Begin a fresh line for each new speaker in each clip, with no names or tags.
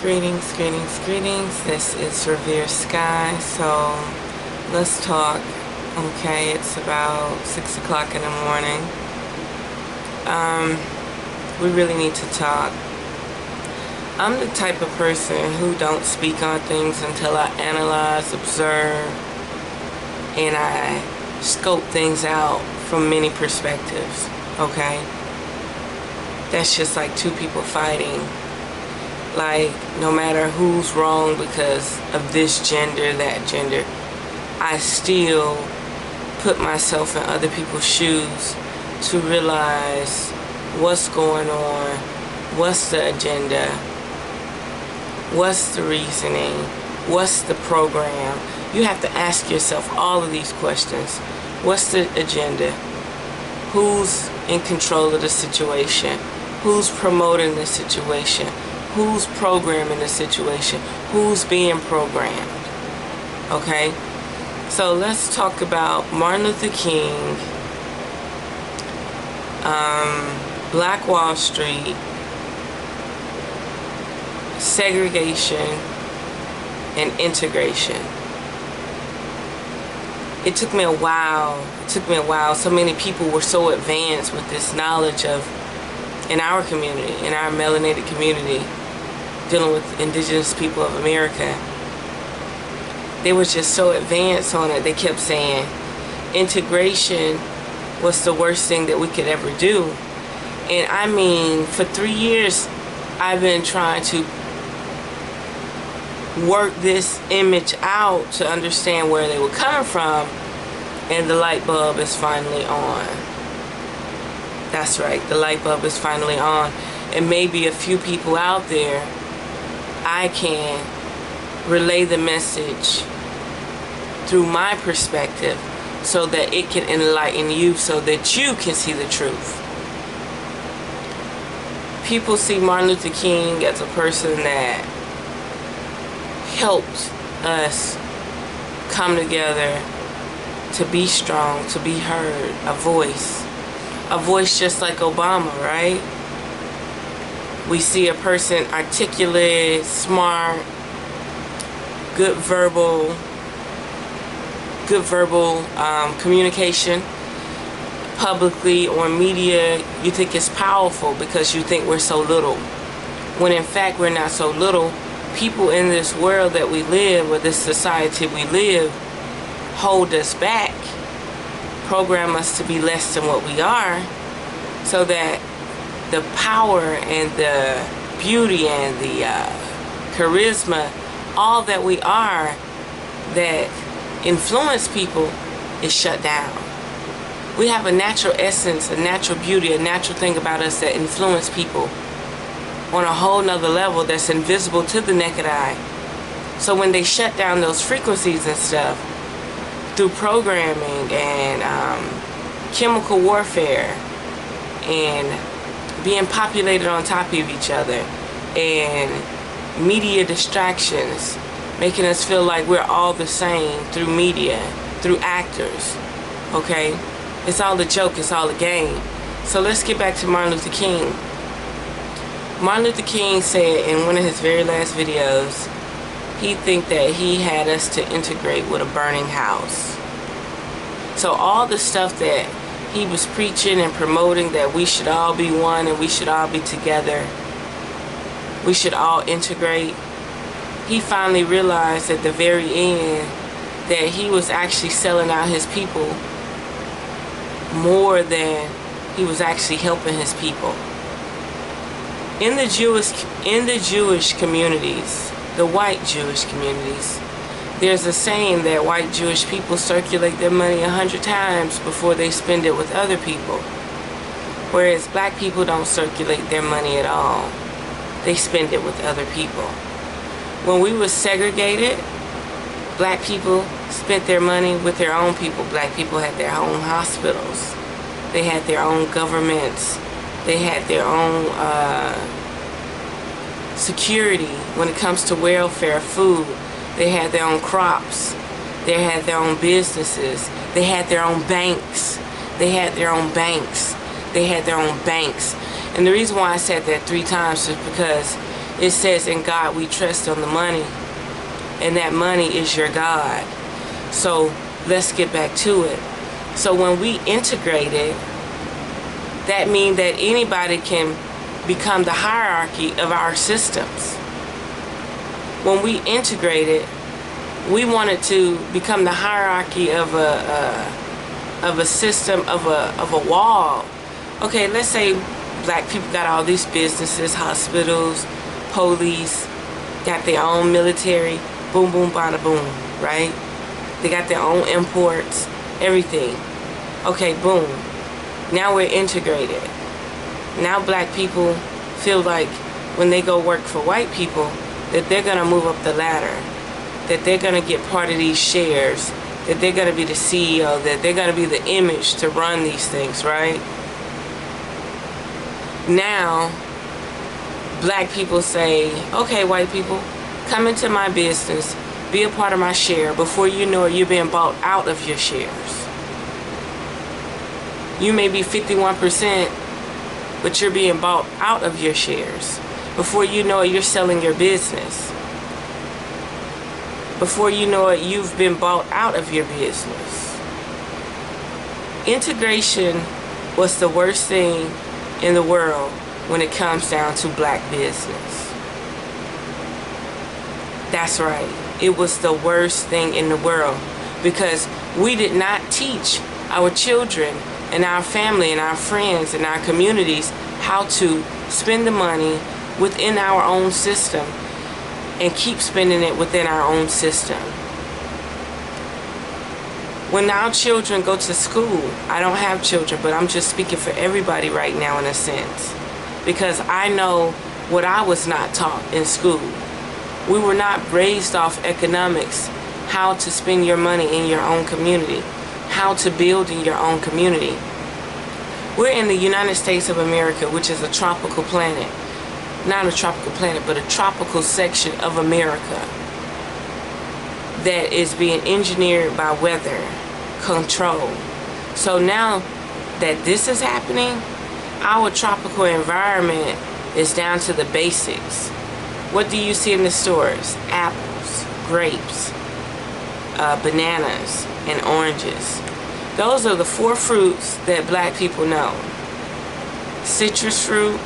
Greetings. This is Revere Sky. So let's talk. Okay, it's about 6 o'clock in the morning. We really need to talk. I'm the type of person who don't speak on things until I analyze, observe, and I scope things out from many perspectives. Okay? That's just like two people fighting. Like, no matter who's wrong because of this gender, that gender, I still put myself in other people's shoes to realize what's going on, what's the agenda, what's the reasoning, what's the program. You have to ask yourself all of these questions. What's the agenda? Who's in control of the situation? Who's promoting the situation? Who's programming the situation? Who's being programmed? Okay? So let's talk about Martin Luther King, Black Wall Street, segregation, and integration. It took me a while. So many people were so advanced with this knowledge of, in our community, in our melanated community, dealing with indigenous people of America. They were just so advanced on it. They kept saying integration was the worst thing that we could ever do. And I mean, for 3 years, I've been trying to work this image out to understand where they were coming from, and the light bulb is finally on. That's right, the light bulb is finally on. And maybe a few people out there, I can relay the message through my perspective so that it can enlighten you, so that you can see the truth. People see Martin Luther King as a person that helped us come together to be strong, to be heard, a voice just like Obama, right? We see a person articulate, smart, good verbal communication publicly or media. You think it's powerful because you think we're so little, when in fact we're not so little. People in this world that we live, or this society we live, hold us back, program us to be less than what we are, so that the power and the beauty and the charisma, all that we are, that influence people, is shut down. We have a natural essence, a natural beauty, a natural thing about us that influence people on a whole nother level that's invisible to the naked eye. So when they shut down those frequencies and stuff through programming and chemical warfare and being populated on top of each other and media distractions, making us feel like we're all the same through media, through actors, okay? It's all a joke, it's all a game. So let's get back to Martin Luther King. Martin Luther King said in one of his very last videos, he think that he had us to integrate with a burning house. So all the stuff that he was preaching and promoting, that we should all be one and we should all be together, we should all integrate, he finally realized at the very end that he was actually selling out his people more than he was actually helping his people. In the Jewish communities, the white Jewish communities, there's a saying that white Jewish people circulate their money 100 times before they spend it with other people, whereas black people don't circulate their money at all. They spend it with other people. When we were segregated, black people spent their money with their own people. Black people had their own hospitals. They had their own governments. They had their own security when it comes to welfare, food. They had their own crops. They had their own businesses. They had their own banks. They had their own banks. They had their own banks. And the reason why I said that 3 times is because It says, in God we trust on the money. And that money is your God. So let's get back to it. So when we integrate it, that means that anybody can become the hierarchy of our systems. When we integrate it, we want it to become the hierarchy of a system, of a wall. Okay, let's say black people got all these businesses, hospitals, police, got their own military, boom, boom, bada, boom, right? They got their own imports, everything. Okay, boom. Now we're integrated. Now black people feel like when they go work for white people, that they're going to move up the ladder, that they're going to get part of these shares, that they're going to be the CEO, that they're going to be the image to run these things, right? Now, black people say, okay, white people, come into my business, be a part of my share. Before you know it, you're being bought out of your shares. You may be 51%, but you're being bought out of your shares. Before you know it, you're selling your business. Before you know it, you've been bought out of your business. Integration was the worst thing in the world when it comes down to black business. That's right. It was the worst thing in the world because we did not teach our children and our family and our friends and our communities how to spend the money within our own system and keep spending it within our own system. When our children go to school, I don't have children, but I'm just speaking for everybody right now in a sense, because I know what I was not taught in school. We were not raised off economics, how to spend your money in your own community, how to build in your own community. We're in the United States of America, which is a tropical planet. Not a tropical planet, but a tropical section of America that is being engineered by weather control. So now that this is happening, our tropical environment is down to the basics. What do you see in the stores? Apples, grapes, bananas, and oranges. Those are the 4 fruits that black people know. Citrus fruit,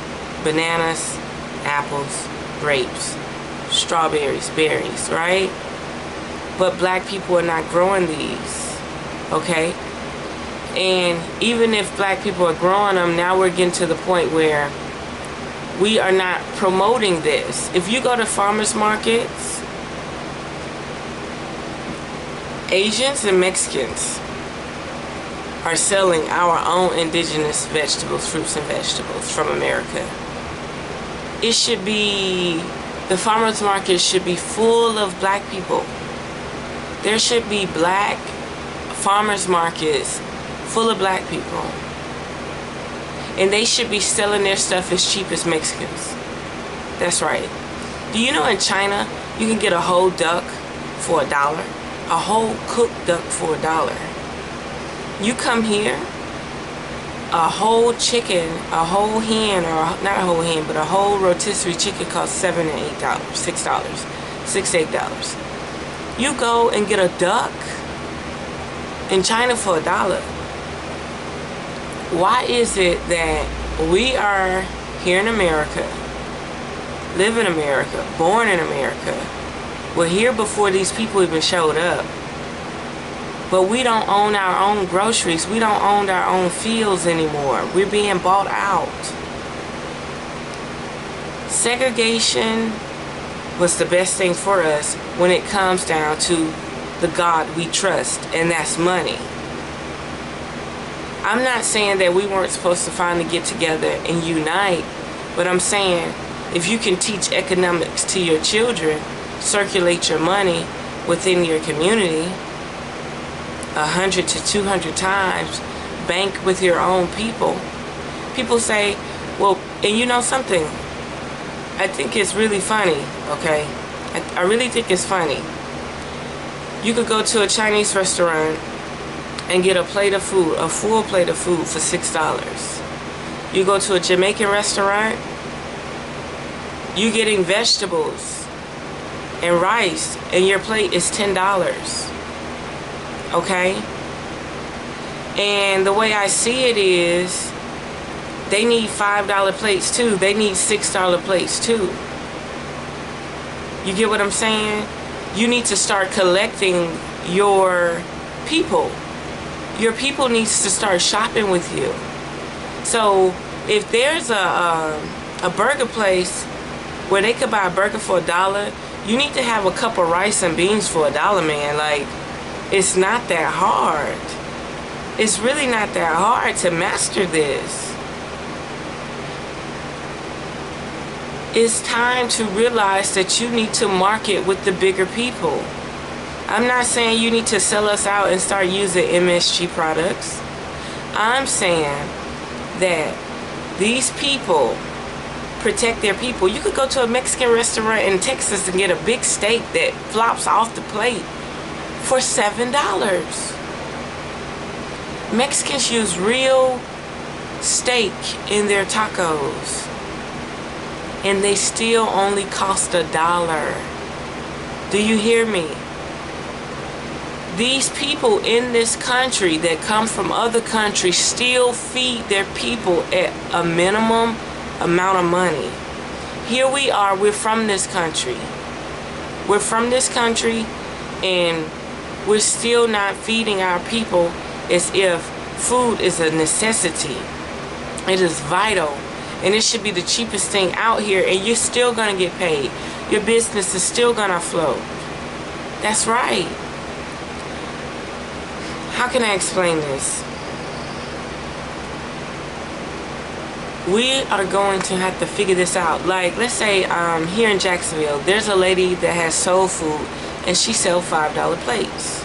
bananas, apples, grapes, strawberries, berries, right? But black people are not growing these, okay? And even if black people are growing them, now we're getting to the point where we are not promoting this. If you go to farmers markets, Asians and Mexicans are selling our own indigenous vegetables, fruits and vegetables from America. It should be, the farmers market should be full of black people. There should be black farmers markets full of black people. And they should be selling their stuff as cheap as Mexicans. That's right. Do you know in China, you can get a whole duck for $1? A whole cooked duck for $1. You come here, a whole chicken, a whole hen, or not a whole hen, but a whole rotisserie chicken costs $7 and $8, $6, $6, $8. You go and get a duck in China for $1. Why is it that we are here in America, live in America, born in America, we're here before these people even showed up, but we don't own our own groceries, we don't own our own fields anymore, we're being bought out. Segregation was the best thing for us when it comes down to the God we trust, and that's money. I'm not saying that we weren't supposed to finally get together and unite, but I'm saying if you can teach economics to your children, circulate your money within your community 100 to 200 times, bank with your own people. People say, well, and you know something, I think it's really funny, okay? I really think it's funny. You could go to a Chinese restaurant and get a plate of food, a full plate of food for $6. You go to a Jamaican restaurant, You getting vegetables and rice, and your plate is $10. Okay? And the way I see it is, they need $5 plates too. They need $6 plates too. You get what I'm saying? You need to start collecting your people. Your people needs to start shopping with you. So if there's a burger place where they could buy a burger for $1, you need to have a cup of rice and beans for $1, man. Like, it's not that hard. It's really not that hard to master this. It's time to realize that you need to market with the bigger people. I'm not saying you need to sell us out and start using MSG products. I'm saying that these people protect their people. You could go to a Mexican restaurant in Texas and get a big steak that flops off the plate for $7. Mexicans use real steak in their tacos, and they still only cost $1. Do you hear me? These people in this country that come from other countries still feed their people at a minimum amount of money. Here we are, we're from this country. We're from this country, and we're still not feeding our people as if food is a necessity. It is vital, and it should be the cheapest thing out here, and you're still gonna get paid. Your business is still gonna flow. That's right. How can I explain this? We are going to have to figure this out. Like, let's say here in Jacksonville, there's a lady that has soul food, and she sells $5 plates.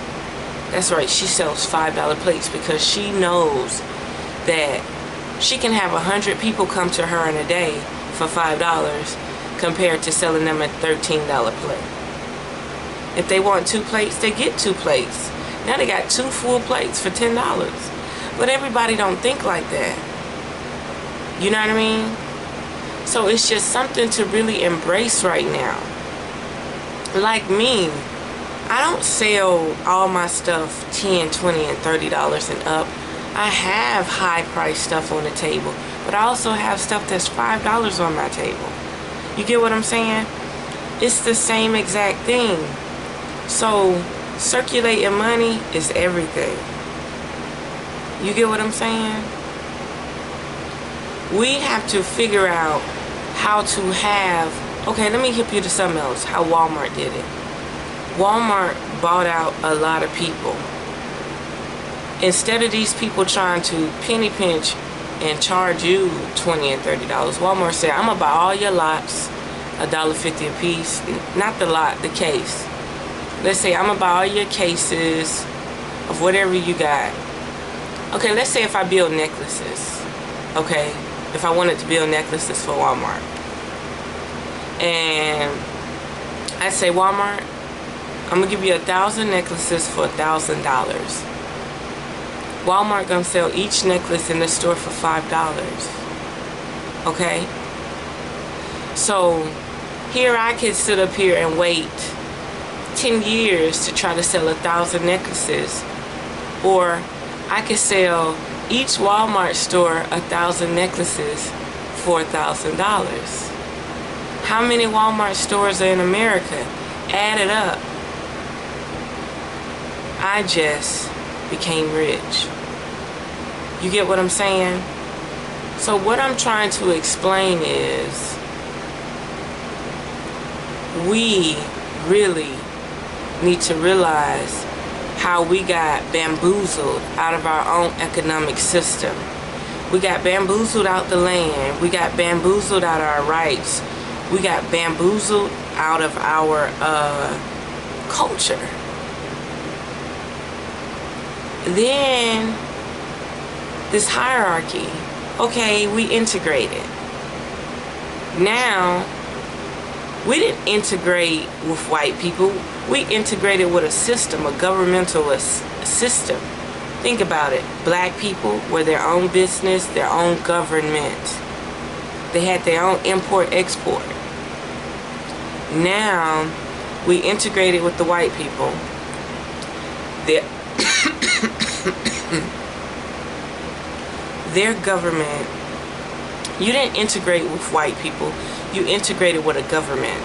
That's right, she sells $5 plates because she knows that she can have 100 people come to her in a day for $5 compared to selling them a $13 plate. If they want 2 plates, they get 2 plates. Now they got 2 full plates for $10. But everybody don't think like that. You know what I mean? So it's just something to really embrace right now. Like me, I don't sell all my stuff $10, $20, and $30 and up. I have high price stuff on the table, but I also have stuff that's $5 on my table. You get what I'm saying? It's the same exact thing. So circulating money is everything. You get what I'm saying? We have to figure out how to have, okay, let me hip you to something else, how Walmart did it. Walmart bought out a lot of people. Instead of these people trying to penny pinch and charge you $20 and $30, Walmart said, I'm gonna buy all your lots $1.50 a piece. Not the lot, the case. Let's say I'm gonna buy all your cases of whatever you got. Okay, let's say if I build necklaces. Okay, if I wanted to build necklaces for Walmart. And I say, Walmart, I'm gonna give you 1,000 necklaces for $1,000. Walmart gonna sell each necklace in the store for $5. Okay? So here I could sit up here and wait 10 years to try to sell 1,000 necklaces. Or I could sell each Walmart store 1,000 necklaces for $1,000. How many Walmart stores are in America? Add it up. I just became rich. You get what I'm saying? So what I'm trying to explain is we really need to realize how we got bamboozled out of our own economic system. We got bamboozled out the land. We got bamboozled out of our rights. We got bamboozled out of our culture. Then this hierarchy. Okay, we integrated. Now, we didn't integrate with white people. We integrated with a system, a governmental system. Think about it. Black people were their own business, their own government. They had their own import-export. Now we integrated with the white people. Their government, you didn't integrate with white people, you integrated with a government.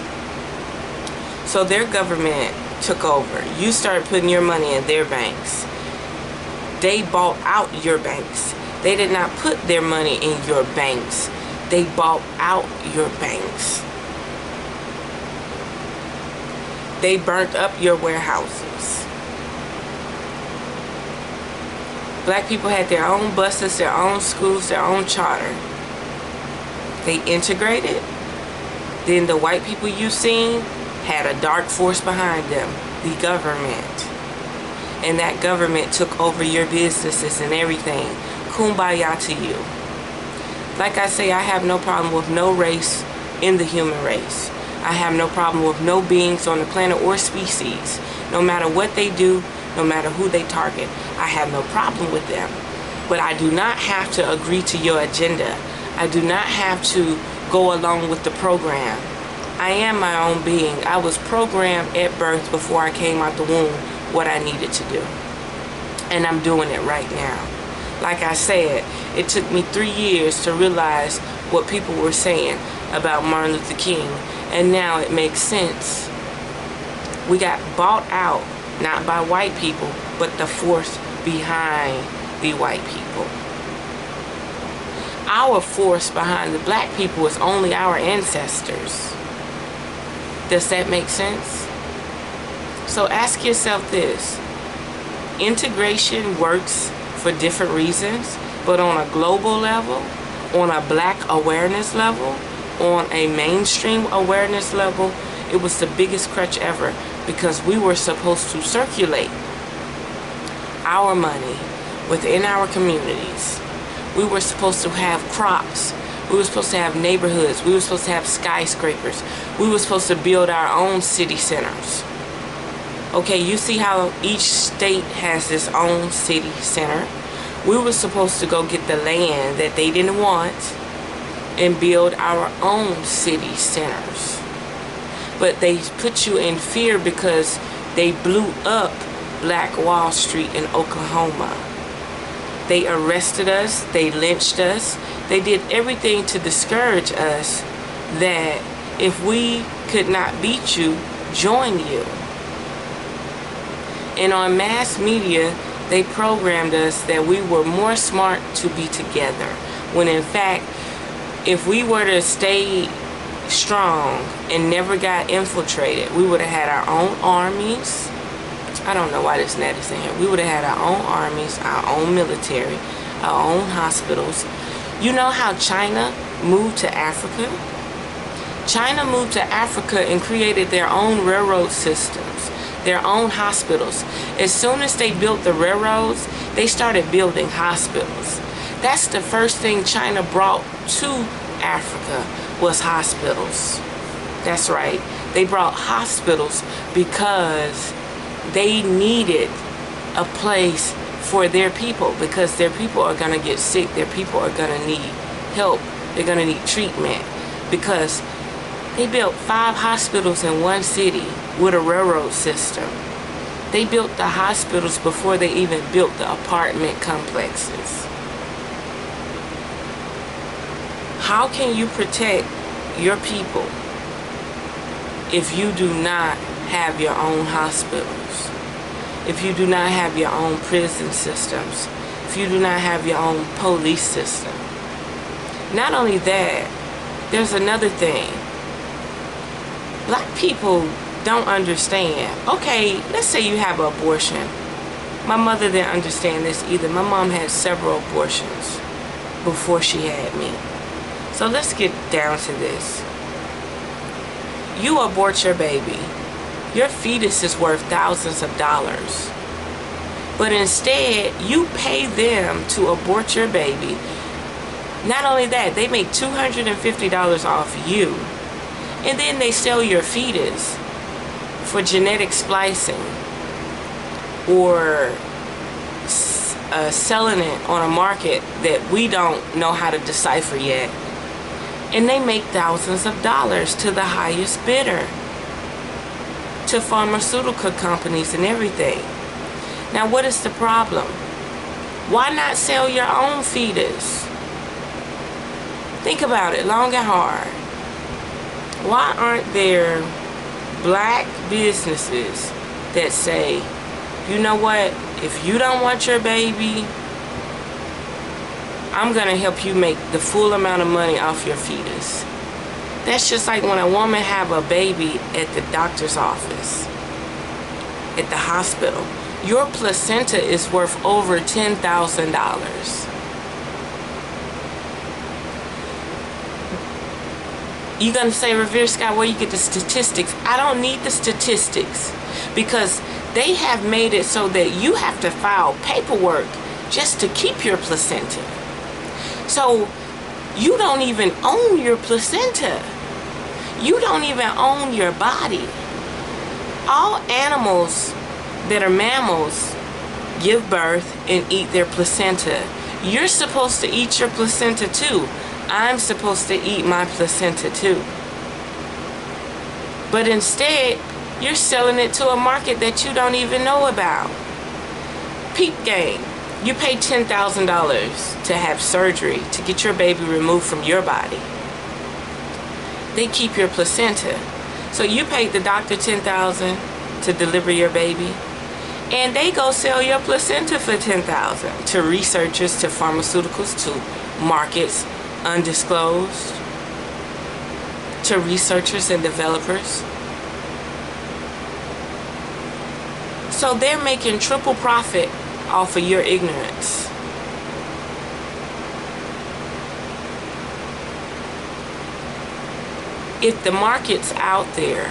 So their government took over. You started putting your money in their banks. They bought out your banks. They did not put their money in your banks. They bought out your banks. They burnt up your warehouses. Black people had their own buses, their own schools, their own charter. They integrated. Then the white people you've seen had a dark force behind them, the government. And that government took over your businesses and everything. Kumbaya to you. Like I say, I have no problem with no race in the human race. I have no problem with no beings on the planet or species. No matter what they do, no matter who they target, I have no problem with them. But I do not have to agree to your agenda. I do not have to go along with the program. I am my own being. I was programmed at birth before I came out the womb what I needed to do. And I'm doing it right now. Like I said, it took me 3 years to realize what people were saying about Martin Luther King. And now it makes sense. We got bought out, not by white people, but the force behind the white people. Our force behind the black people is only our ancestors. Does that make sense? So ask yourself this. Integration works for different reasons, but on a global level, on a black awareness level, on a mainstream awareness level, it was the biggest crutch ever, because we were supposed to circulate our money within our communities. We were supposed to have crops. We were supposed to have neighborhoods. We were supposed to have skyscrapers. We were supposed to build our own city centers. Okay, you see how each state has its own city center? We were supposed to go get the land that they didn't want and build our own city centers. But they put you in fear because they blew up Black Wall Street in Oklahoma. They arrested us, they lynched us, they did everything to discourage us that if we could not beat you, join you. And on mass media, they programmed us that we were more smart to be together. When in fact, if we were to stay strong and never got infiltrated, we would have had our own armies. I don't know why this net is in here. We would have had our own armies, our own military, our own hospitals. You know how China moved to Africa? China moved to Africa and created their own railroad systems, their own hospitals. As soon as they built the railroads, they started building hospitals. That's the first thing China brought to Africa was hospitals. That's right. They brought hospitals because they needed a place for their people, because their people are going to get sick. Their people are going to need help. They're going to need treatment, because they built 5 hospitals in one city with a railroad system. They built the hospitals before they even built the apartment complexes. How can you protect your people if you do not have your own hospitals? If you do not have your own prison systems? If you do not have your own police system? Not only that, there's another thing. Black people don't understand. Okay, let's say you have an abortion. My mother didn't understand this either. My mom had several abortions before she had me. So let's get down to this. You abort your baby. Your fetus is worth thousands of dollars. But instead, you pay them to abort your baby. Not only that, they make $250 off you. And then they sell your fetus for genetic splicing, or selling it on a market that we don't know how to decipher yet. And they make thousands of dollars to the highest bidder. to pharmaceutical companies and everything. Now, what is the problem? Why not sell your own fetus? Think about it long and hard. Why aren't there black businesses that say, you know what, if you don't want your baby, I'm gonna help you make the full amount of money off your fetus. That's just like when a woman have a baby at the doctor's office, at the hospital. Your placenta is worth over $10,000. You're gonna say, Revere Scott, where you get the statistics? I don't need the statistics, because they have made it so that you have to file paperwork just to keep your placenta. So you don't even own your placenta. You don't even own your body. All animals that are mammals give birth and eat their placenta. You're supposed to eat your placenta too. I'm supposed to eat my placenta too. But instead, you're selling it to a market that you don't even know about. Peep game. You pay $10,000 to have surgery to get your baby removed from your body. They keep your placenta. So you paid the doctor $10,000 to deliver your baby, and they go sell your placenta for $10,000 to researchers, to pharmaceuticals, to markets undisclosed, to researchers and developers. So they're making triple profit off of your ignorance. If the market's out there,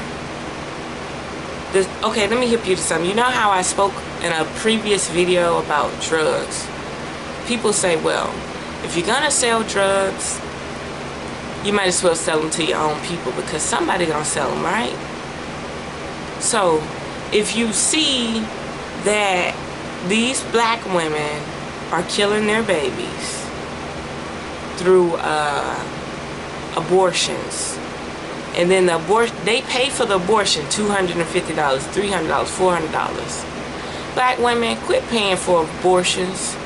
okay, let me hip you to something. You know how I spoke in a previous video about drugs? People say, well, if you're gonna sell drugs, you might as well sell them to your own people, because somebody gonna sell them, right? So if you see that these black women are killing their babies through abortions, and then they pay for the abortion $250, $300, $400. Black women, quit paying for abortions.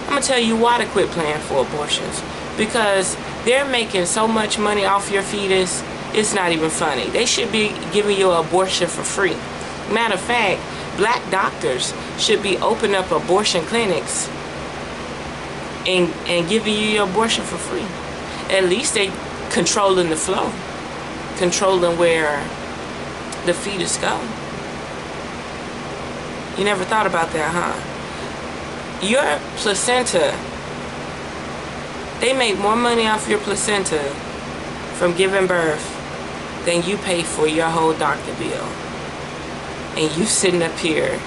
I'm gonna tell you why to quit paying for abortions. Because they're making so much money off your fetus, it's not even funny. They should be giving you an abortion for free. Matter of fact, black doctors should be opening up abortion clinics and giving you your abortion for free. At least they controlling the flow, controlling where the fetus go. You never thought about that, huh? Your placenta, they make more money off your placenta from giving birth than you pay for your whole doctor bill. And you sitting up here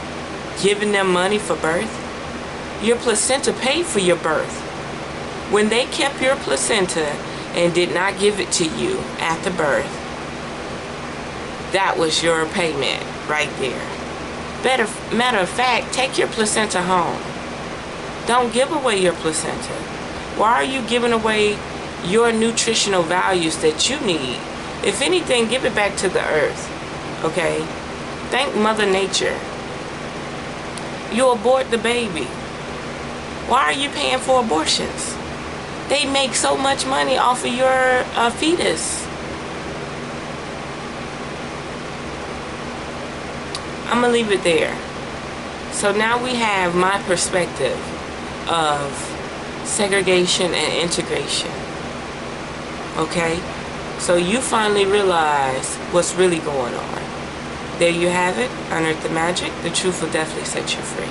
giving them money for birth? Your placenta paid for your birth. When they kept your placenta and did not give it to you after birth, that was your payment right there. Matter of fact, take your placenta home. Don't give away your placenta. Why are you giving away your nutritional values that you need? If anything, give it back to the earth, okay? Thank Mother Nature. You abort the baby. Why are you paying for abortions? They make so much money off of your fetus. I'm gonna leave it there. So now we have my perspective of segregation and integration. Okay? So you finally realize what's really going on. There you have it. Unearth the magic. The truth will definitely set you free.